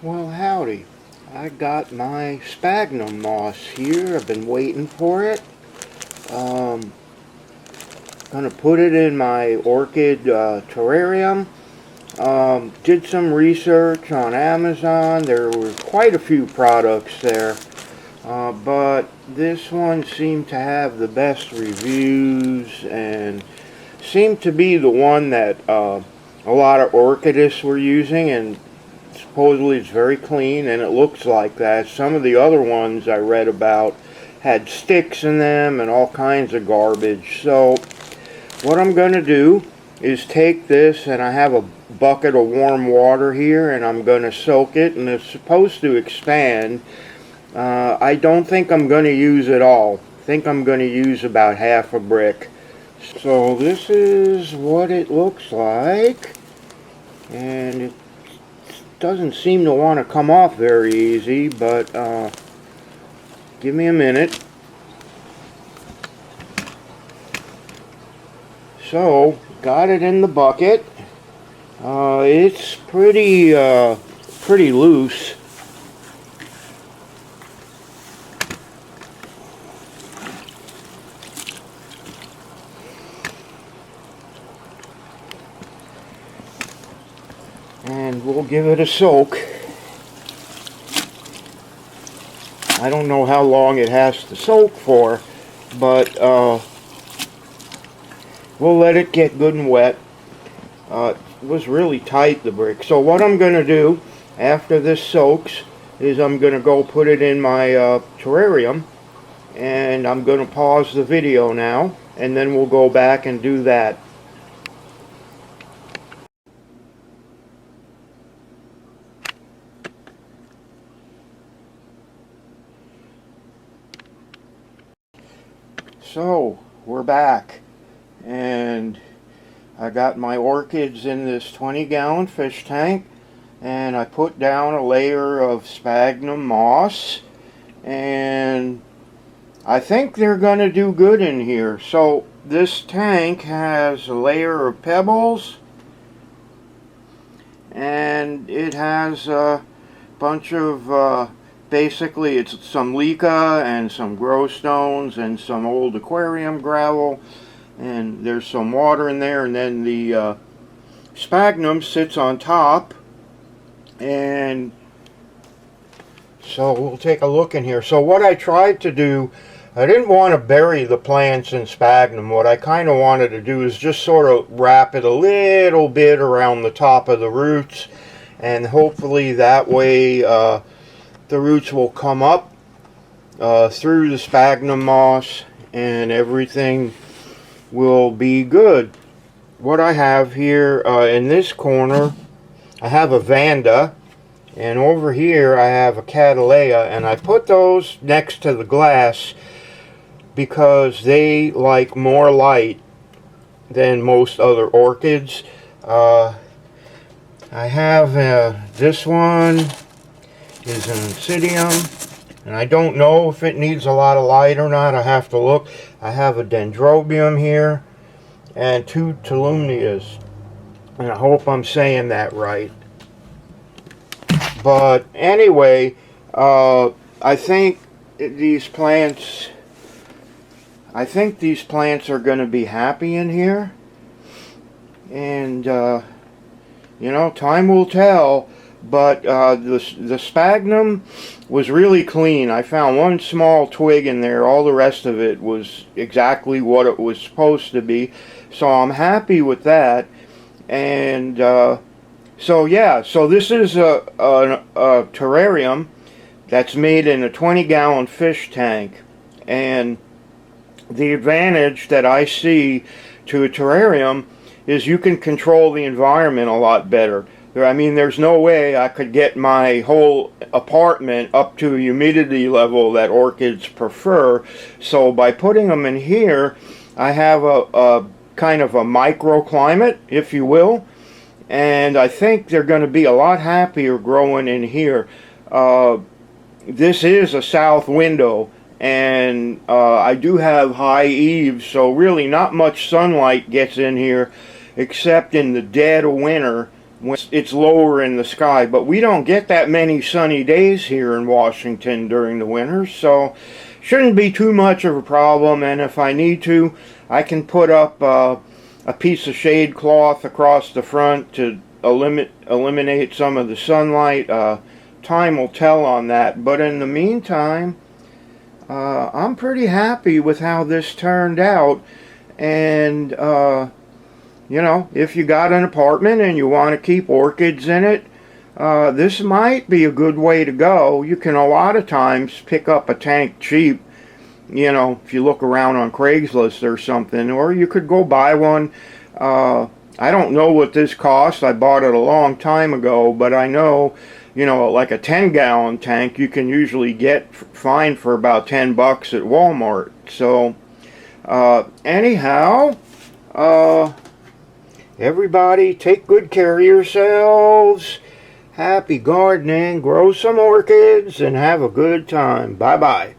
Well, howdy. I got my sphagnum moss here. I've been waiting for it. Um, Gonna put it in my orchid terrarium. Did some research on Amazon. There were quite a few products there, but this one seemed to have the best reviews and seemed to be the one that a lot of orchidists were using, and supposedly it's very clean, and it looks like that. Some of the other ones I read about had sticks in them and all kinds of garbage. So what I'm going to do is take this, and I have a bucket of warm water here, and I'm going to soak it, and it's supposed to expand. I don't think I'm going to use it all. I think I'm going to use about half a brick. So this is what it looks like, and it doesn't seem to want to come off very easy, but give me a minute. So got it in the bucket. It's pretty loose. And we'll give it a soak. I don't know how long it has to soak for, but we'll let it get good and wet. It was really tight, the brick. So what I'm going to do after this soaks is I'm going to go put it in my terrarium, and I'm going to pause the video now, and then we'll go back and do that. So we're back, and I got my orchids in this 20-gallon fish tank, and I put down a layer of sphagnum moss, and I think they're going to do good in here. So this tank has a layer of pebbles, and it has a bunch of basically it's some LECA and some grow stones and some old aquarium gravel, and there's some water in there, and then the sphagnum sits on top. And so we'll take a look in here. So what I tried to do, I didn't want to bury the plants in sphagnum. What I kind of wanted to do is just sort of wrap it a little bit around the top of the roots, and hopefully that way the roots will come up through the sphagnum moss, and everything will be good. What I have here in this corner, I have a Vanda, and over here I have a Cattleya, and I put those next to the glass because they like more light than most other orchids. I have this one is an Oncidium, and I don't know if it needs a lot of light or not. I have to look. I have a Dendrobium here and two Tolumnias, and I hope I'm saying that right. But anyway, I think these plants are going to be happy in here, and you know, time will tell. But the sphagnum was really clean. I found one small twig in there. All the rest of it was exactly what it was supposed to be. So I'm happy with that. And so yeah, so this is a terrarium that's made in a 20-gallon fish tank. And the advantage that I see to a terrarium is you can control the environment a lot better. I mean, there's no way I could get my whole apartment up to a humidity level that orchids prefer. So by putting them in here, I have a kind of a microclimate, if you will. And I think they're going to be a lot happier growing in here. This is a south window, and I do have high eaves, so really not much sunlight gets in here except in the dead of winter. when it's lower in the sky. But we don't get that many sunny days here in Washington during the winter, so shouldn't be too much of a problem. And if I need to, I can put up a piece of shade cloth across the front to eliminate some of the sunlight. Time will tell on that, but in the meantime, I'm pretty happy with how this turned out. And you know, if you got an apartment and you want to keep orchids in it, this might be a good way to go. You can a lot of times pick up a tank cheap, you know, if you look around on Craigslist or something, or you could go buy one. I don't know what this cost. I bought it a long time ago, but I know, you know, like a 10-gallon tank you can usually get fine for about 10 bucks at Walmart. So anyhow, everybody take good care of yourselves. Happy gardening, grow some orchids, and have a good time. Bye-bye.